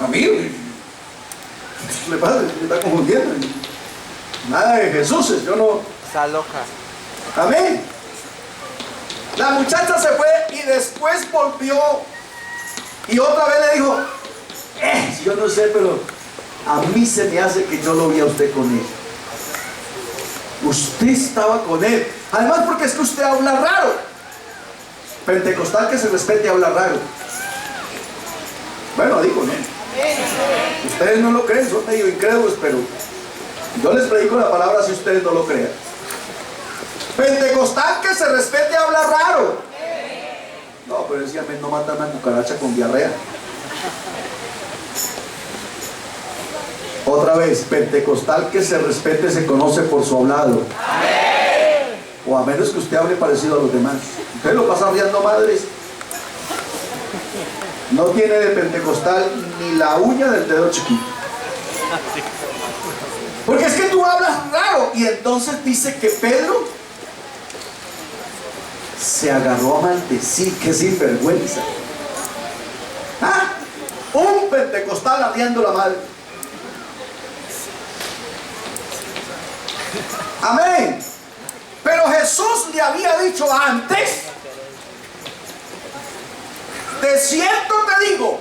A mí le pasa, me está confundiendo. Nada de Jesús, yo no. Está loca. Amén. La muchacha se fue y después volvió y otra vez le dijo: yo no sé, pero a mí se me hace que yo lo vi a usted con él. Usted estaba con él. Además, porque es que usted habla raro. Pentecostal que se respete habla raro. Bueno, digo, ¿no? Ustedes no lo creen, son medio incrédulos, pero yo les predico la palabra si ustedes no lo creen. Pentecostal que se respete habla raro. No, pero decía, no matan a una cucaracha con diarrea. Otra vez, pentecostal que se respete se conoce por su hablado. O a menos que usted hable parecido a los demás. Usted lo pasa riendo madres. No tiene de pentecostal ni la uña del dedo chiquito. Porque es que tú hablas raro. Y entonces dice que Pedro se agarró a maldecir. ¡Qué sinvergüenza! ¿Ah? Un pentecostal ardiendo la madre. Amén. Pero Jesús le había dicho antes: de cierto te digo.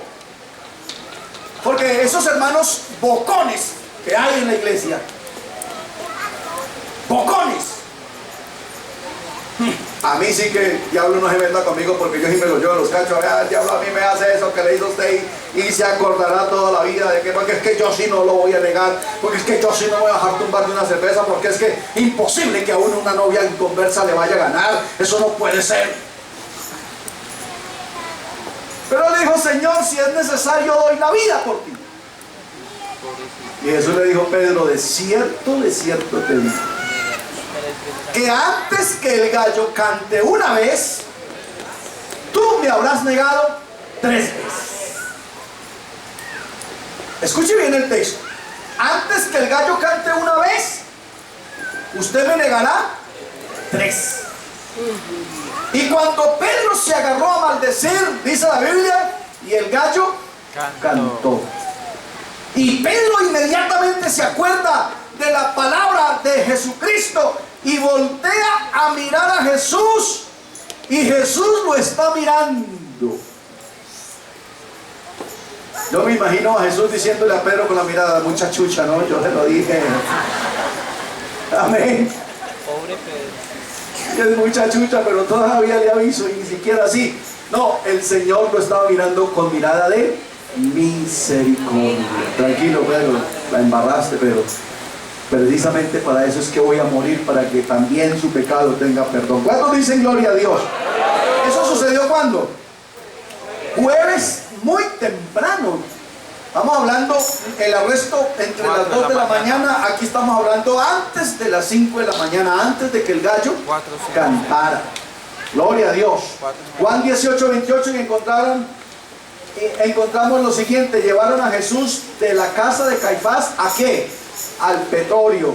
Porque esos hermanos bocones que hay en la iglesia, bocones, a mí sí que el diablo no se meta conmigo, porque yo sí me lo llevo a los cachos. El diablo a mí me hace eso que le hizo usted y se acordará toda la vida de que, porque es que yo sí no lo voy a negar, porque es que yo sí no voy a dejar tumbar de una cerveza, porque es que imposible que a uno una novia inconversa le vaya a ganar, eso no puede ser. Pero le dijo: Señor, si es necesario doy la vida por ti. Y Jesús le dijo: Pedro, de cierto te digo, que antes que el gallo cante una vez, tú me habrás negado 3 veces. Escuche bien el texto. Antes que el gallo cante una vez, usted me negará 3. Y cuando Pedro se agarró a maldecir, dice la Biblia, y el gallo cantó. Y Pedro inmediatamente se acuerda de la palabra de Jesucristo y voltea a mirar a Jesús, y Jesús lo está mirando. Yo me imagino a Jesús diciéndole a Pedro con la mirada: mucha chucha, ¿no? Yo te lo dije. Amén. Pobre Pedro. Es mucha chucha, pero todavía le aviso, y ni siquiera así. No, el Señor lo estaba mirando con mirada de misericordia. Tranquilo, Pedro, la embarraste, pero precisamente para eso es que voy a morir, para que también su pecado tenga perdón. ¿Cuántos dicen gloria a Dios? ¿Eso sucedió cuándo? Jueves, muy temprano. Estamos hablando el arresto entre las 2 de la mañana. Aquí estamos hablando antes de las 5 de la mañana, antes de que el gallo cantara. Gloria a Dios. Juan 18, 28, y encontramos lo siguiente: llevaron a Jesús de la casa de Caifás, ¿a qué? Al pretorio.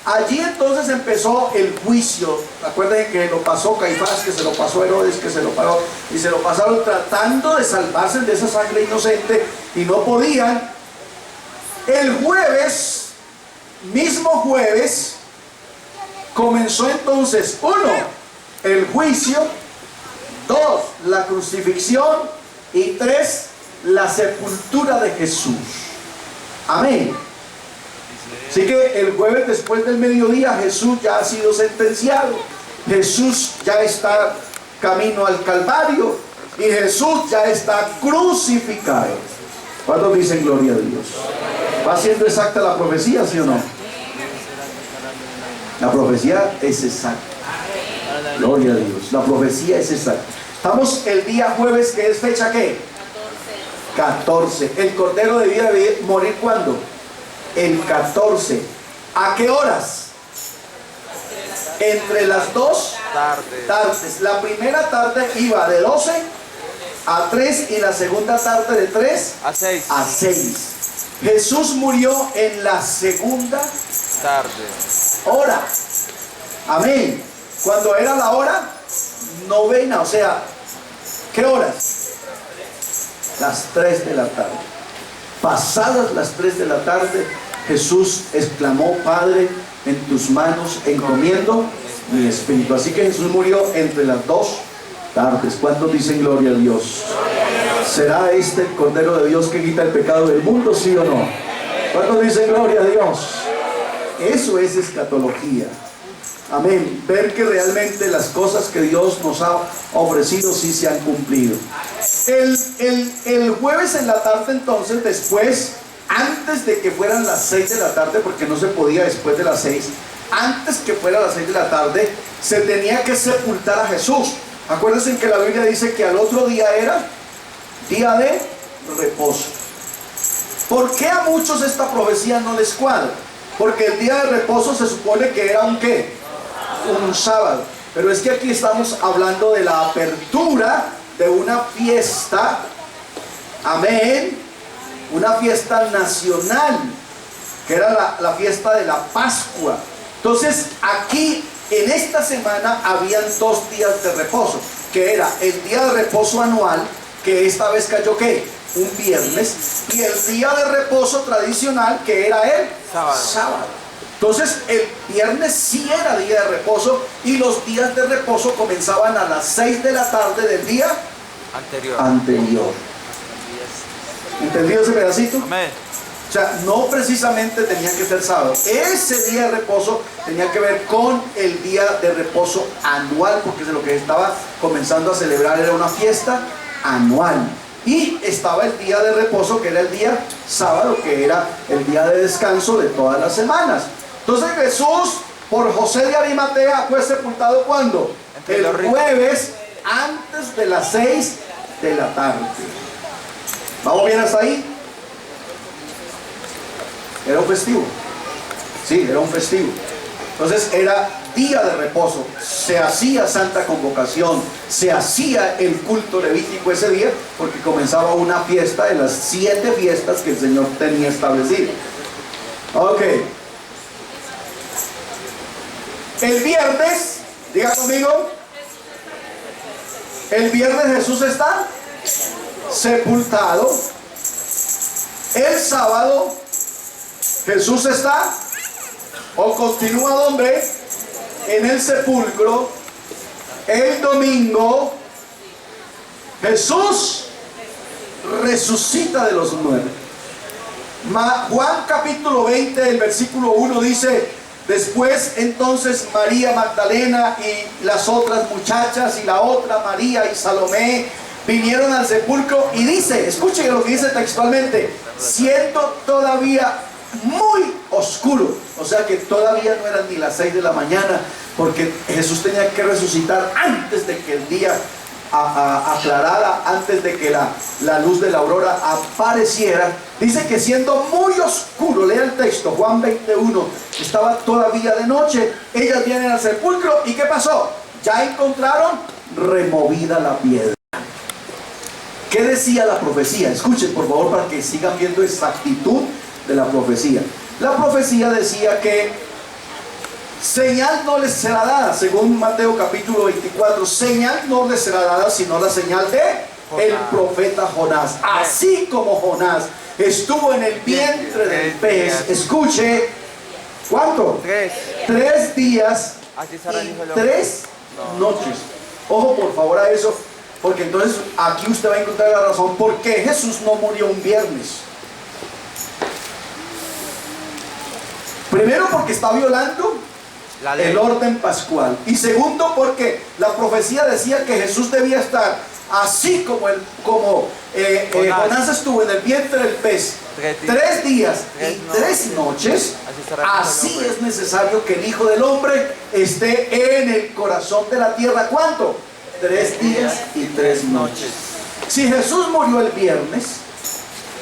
Allí entonces empezó el juicio. Acuérdense que lo pasó Caifás, que se lo pasó Herodes, que se lo pasó, y se lo pasaron tratando de salvarse de esa sangre inocente, y no podían. El jueves, mismo jueves, comenzó entonces, 1, el juicio; 2, la crucifixión y 3, la sepultura de Jesús. Amén. Así que el jueves después del mediodía Jesús ya ha sido sentenciado. Jesús ya está camino al Calvario y Jesús ya está crucificado. ¿Cuántos dicen gloria a Dios? ¿Va siendo exacta la profecía, sí o no? La profecía es exacta. Gloria a Dios. La profecía es exacta. Estamos el día jueves, que es fecha ¿qué? 14. El Cordero debía morir ¿cuándo? El 14. ¿A qué horas? Entre las 2 tardes. La primera tarde iba de 12 a 3 y la segunda tarde de 3 a 6. Jesús murió en la segunda hora. Amén. Cuando era la hora novena, o sea, ¿qué horas? Las 3 de la tarde. Pasadas las 3 de la tarde, Jesús exclamó: Padre, en tus manos encomiendo mi espíritu. Así que Jesús murió entre las 2 tardes. ¿Cuántos dicen gloria a Dios? ¿Será este el Cordero de Dios que quita el pecado del mundo, sí o no? ¿Cuántos dicen gloria a Dios? Eso es escatología. Amén. Ver que realmente las cosas que Dios nos ha ofrecido sí se han cumplido. El jueves en la tarde, entonces, después, antes de que fueran las 6 de la tarde, porque no se podía después de las 6, antes que fuera las 6 de la tarde, se tenía que sepultar a Jesús. Acuérdense que la Biblia dice que al otro día era día de reposo. ¿Por qué a muchos esta profecía no les cuadra? Porque el día de reposo se supone que era un ¿qué? Un sábado. Pero es que aquí estamos hablando de la apertura de una fiesta. Amén. Una fiesta nacional, que era la fiesta de la Pascua. Entonces aquí en esta semana habían 2 días de reposo, que era el día de reposo anual, que esta vez cayó ¿qué? Un viernes, y el día de reposo tradicional, que era el sábado. Entonces el viernes sí era día de reposo, y los días de reposo comenzaban a las 6 de la tarde del día anterior. ¿Entendido ese pedacito? Amén. O sea, no precisamente tenía que ser sábado. Ese día de reposo tenía que ver con el día de reposo anual, porque de lo que estaba comenzando a celebrar era una fiesta anual. Y estaba el día de reposo, que era el día sábado, que era el día de descanso de todas las semanas. Entonces Jesús, por José de Arimatea, fue sepultado ¿cuándo? El jueves, antes de las 6 de la tarde. ¿Vamos bien hasta ahí? Era un festivo. Sí, era un festivo. Entonces era día de reposo. Se hacía santa convocación. Se hacía el culto levítico ese día, porque comenzaba una fiesta de las 7 fiestas que el Señor tenía establecido. Ok. El viernes, diga conmigo, el viernes Jesús está sepultado. El sábado Jesús está o continúa ¿dónde? En el sepulcro. El domingo Jesús resucita de los muertos. Juan capítulo 20, el versículo 1 dice: después entonces María Magdalena y las otras muchachas y la otra María y Salomé vinieron al sepulcro, y dice, escuchen lo que dice textualmente: siendo todavía muy oscuro. O sea que todavía no eran ni las 6 de la mañana, porque Jesús tenía que resucitar antes de que el día aclarara, antes de que la luz de la aurora apareciera. Dice que siendo muy oscuro, lea el texto, Juan 21, estaba todavía de noche. Ellas vienen al sepulcro, ¿y qué pasó? Ya encontraron removida la piedra. ¿Qué decía la profecía? Escuchen por favor para que sigan viendo exactitud de la profecía. La profecía decía que señal no les será dada, según Mateo capítulo 24, señal no les será dada sino la señal de el profeta Jonás. Así como Jonás estuvo en el vientre del pez, escuche, ¿cuánto? 3 días y 3 noches. Ojo por favor a eso. Porque entonces aquí usted va a encontrar la razón por qué Jesús no murió un viernes. Primero, porque está violando La ley. el orden pascual. Y segundo, porque la profecía decía que Jesús debía estar así como Jonás estuvo en el vientre del pez 3 días y 3 noches. Así es necesario que el Hijo del Hombre esté en el corazón de la tierra. ¿Cuánto? 3 días y 3 noches. Si Jesús murió el viernes,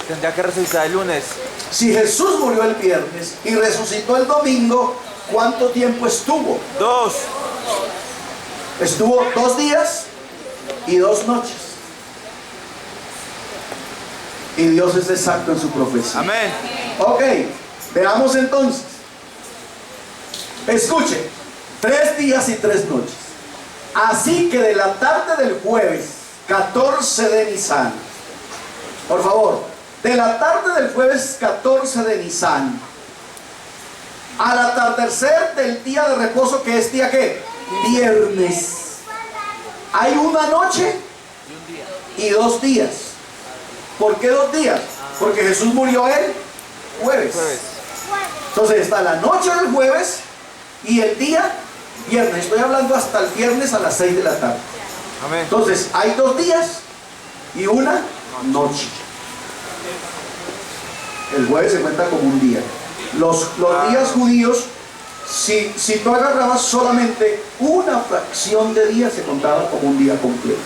Tendría que resucitar el lunes. si Jesús murió el viernes y resucitó el domingo, ¿cuánto tiempo estuvo? 2. Estuvo 2 días y 2 noches. Y Dios es exacto en su profecía. Amén. Ok, veamos entonces. Escuche, 3 días y 3 noches. Así que de la tarde del jueves 14 de Nisan, por favor, de la tarde del jueves 14 de Nisan al atardecer del día de reposo, que es día ¿qué? Viernes. Hay una noche y 2 días. ¿Por qué 2 días? Porque Jesús murió el jueves. Entonces está la noche del jueves y el día viernes. Estoy hablando hasta el viernes a las 6 de la tarde. Amén. Entonces hay 2 días y una noche. El jueves se cuenta como un día. Los días judíos, si tú agarrabas solamente una fracción de día, se contaba como un día completo.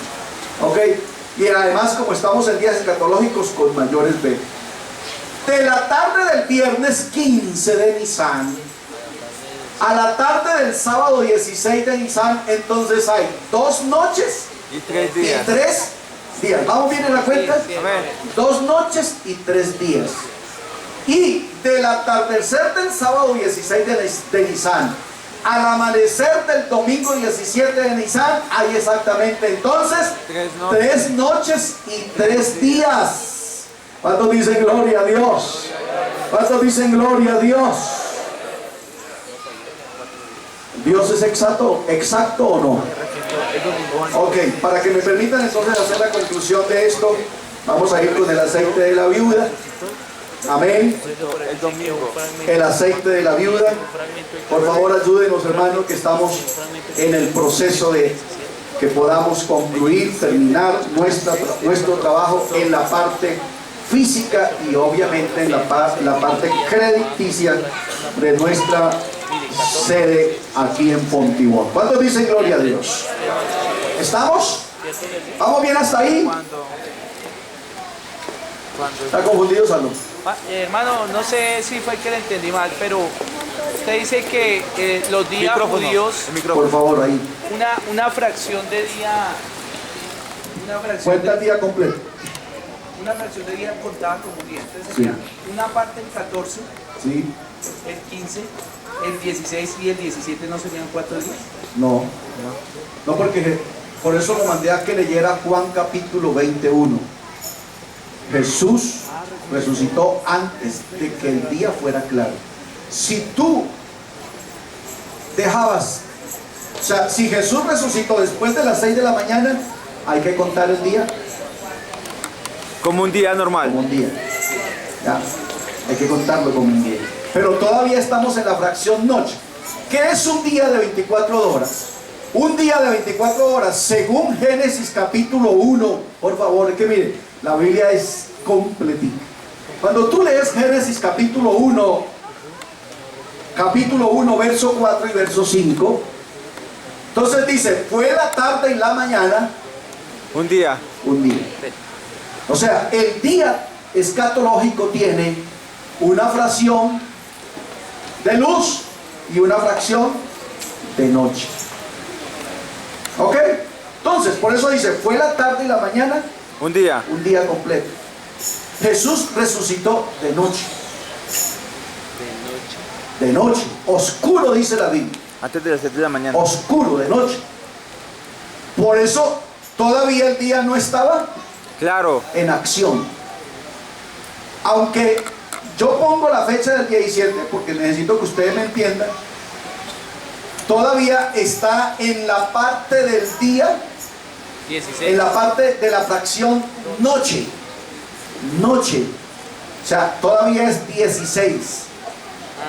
¿Ok? Y además, como estamos en días escatológicos, con mayores B. De la tarde del viernes 15 de Nisan a la tarde del sábado 16 de Nisan, entonces hay 2 noches Y 3 y días. 3 días. ¿Vamos bien en la cuenta? Amén. 2 noches y 3 días. Y del atardecer del sábado 16 de Nisan al amanecer del domingo 17 de Nisan hay exactamente entonces 3 noches y 3 días. ¿Cuántos dicen gloria a Dios? ¿Cuántos dicen gloria a Dios? ¿Dios es exacto o no? Ok, para que me permitan entonces hacer la conclusión de esto, vamos a ir con el aceite de la viuda. Amén. El domingo. El aceite de la viuda. Por favor, ayúdenos, hermanos, que estamos en el proceso de que podamos concluir, terminar nuestro trabajo en la parte física y obviamente en la parte crediticia de nuestra sede aquí en Fontibón. ¿Cuántos dicen gloria a Dios? ¿Estamos? ¿Vamos bien hasta ahí? ¿Está confundido, Salud? Hermano, no sé si fue que le entendí mal, pero usted dice que los días judíos, El micrófono. Por favor, ahí. una fracción de día, Cuenta el día completo. una fracción de día contaba como un día. Entonces Sí. sería una parte el 14, ¿Sí? el 15, el 16 y el 17 no serían 4 días. No. No, porque por eso lo mandé a que leyera Juan capítulo 21. Jesús resucitó antes de que el día fuera claro. Si tú dejabas, o sea, si Jesús resucitó después de las 6 de la mañana, hay que contar el día Como un día normal. como un día. Ya, hay que contarlo como un día. Pero todavía estamos en la fracción noche. ¿Qué es un día de 24 horas? Un día de 24 horas, según Génesis capítulo 1, por favor, es que mire, la Biblia es completita. Cuando tú lees Génesis capítulo 1, verso 4 y verso 5, entonces dice, fue la tarde y la mañana, Un día. un día. O sea, el día escatológico tiene una fracción de luz y una fracción de noche. ¿Ok? Entonces, por eso dice, fue la tarde y la mañana, Un día. un día completo. Jesús resucitó de noche. De noche. Oscuro, dice la Biblia. Antes de las 7 de la mañana. Oscuro, de noche. Por eso todavía el día no estaba Claro. en acción. Aunque yo pongo la fecha del 17 porque necesito que ustedes me entiendan, todavía está en la parte del día 16. En la parte de la fracción noche. Noche. O sea, todavía es 16.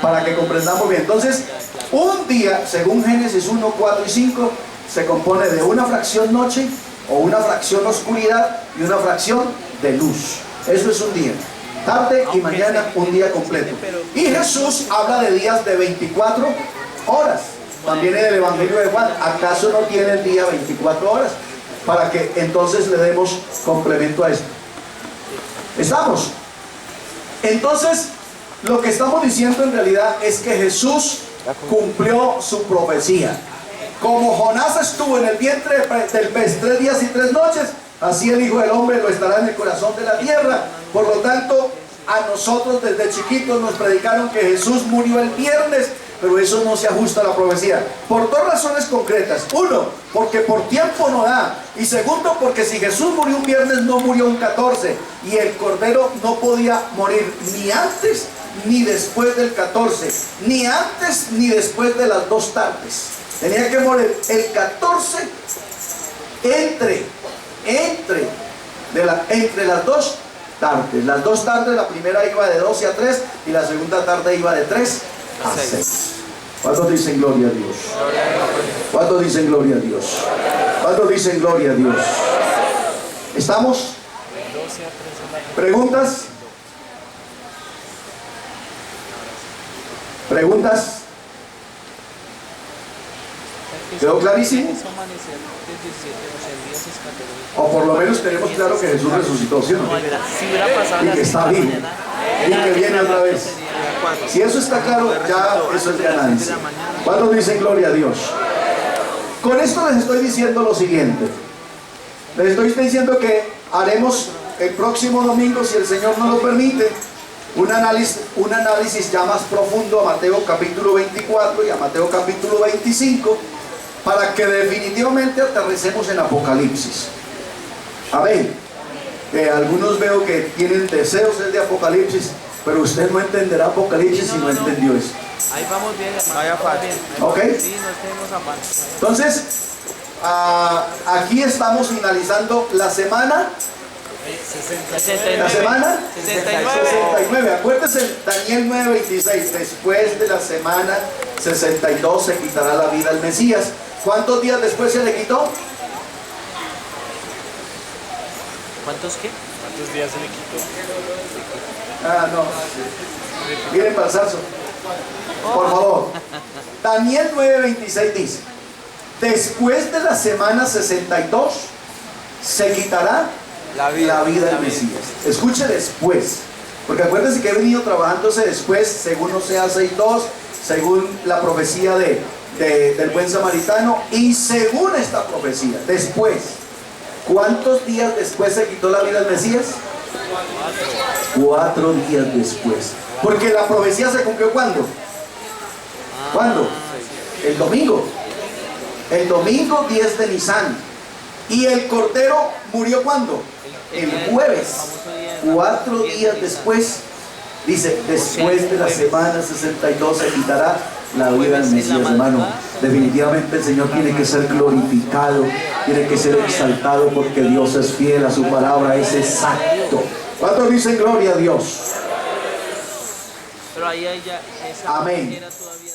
Para que comprendamos bien. Entonces, un día, según Génesis 1, 4 y 5, se compone de una fracción noche o una fracción oscuridad y una fracción de luz. Eso es un día. Tarde y mañana un día completo. Y Jesús habla de días de 24 horas. También en el Evangelio de Juan. ¿Acaso no tiene el día 24 horas? Para que entonces le demos complemento a esto. ¿Estamos? Entonces, lo que estamos diciendo en realidad es que Jesús cumplió su profecía. Como Jonás estuvo en el vientre del pez 3 días y 3 noches, así el Hijo del Hombre lo estará en el corazón de la tierra. Por lo tanto, a nosotros desde chiquitos nos predicaron que Jesús murió el viernes, pero eso no se ajusta a la profecía. Por dos razones concretas. Uno, porque por tiempo no da. Y segundo, porque si Jesús murió un viernes, no murió un 14. Y el Cordero no podía morir ni antes ni después del 14. Ni antes ni después de las 2 tardes. Tenía que morir el 14 entre las 2 tardes. Las 2 tardes, la primera iba de 12 a 3 y la segunda tarde iba de 3 a 6. ¿Cuántos dicen gloria a Dios? ¿Cuántos dicen gloria a Dios? ¿Cuántos dicen gloria a Dios? ¿Estamos? ¿Preguntas? ¿Preguntas? ¿Quedó clarísimo? O por lo menos tenemos claro que Jesús resucitó, ¿sí o no? Y que está vivo. Y que viene otra vez. Si eso está claro, ya eso es ganancia. ¿Cuántos dicen gloria a Dios? Con esto les estoy diciendo lo siguiente. Les estoy diciendo que haremos el próximo domingo, si el Señor nos lo permite, un análisis ya más profundo a Mateo capítulo 24 y a Mateo capítulo 25, para que definitivamente aterricemos en Apocalipsis. Amén. Algunos veo que tienen deseos de Apocalipsis, pero usted no entenderá Apocalipsis si no entendió eso. Ahí vamos bien, hermano. Vaya falta. ¿Ok? Sí, no tenemos afán. Entonces, aquí estamos finalizando la semana. 69. ¿La semana? 69. 69. Acuérdese, Daniel 9:26. Después de la semana 62 se quitará la vida al Mesías. ¿Cuántos días después se le quitó? ¿Cuántos qué? ¿Cuántos días se le quitó? No. Miren para el salso. Por favor. Daniel 9:26 dice: después de la semana 62 se quitará la vida del Mesías. Escuche, después. Porque acuérdense que he venido trabajándose después, según Oseas 6:2, según la profecía del buen samaritano, y según esta profecía, después. ¿Cuántos días después se quitó la vida del Mesías? 4 días después. Porque la profecía se cumplió ¿cuándo? ¿Cuándo? El domingo. El domingo 10 de Nisan. ¿Y el Cordero murió ¿cuándo? El jueves. 4 días después. Dice, después de la semana 62 se quitará la vida del Mesías, hermano. Definitivamente el Señor tiene que ser glorificado, tiene que ser exaltado, porque Dios es fiel a su palabra, es exacto. ¿Cuántos dicen gloria a Dios? Pero ahí ya esa amén. era todavía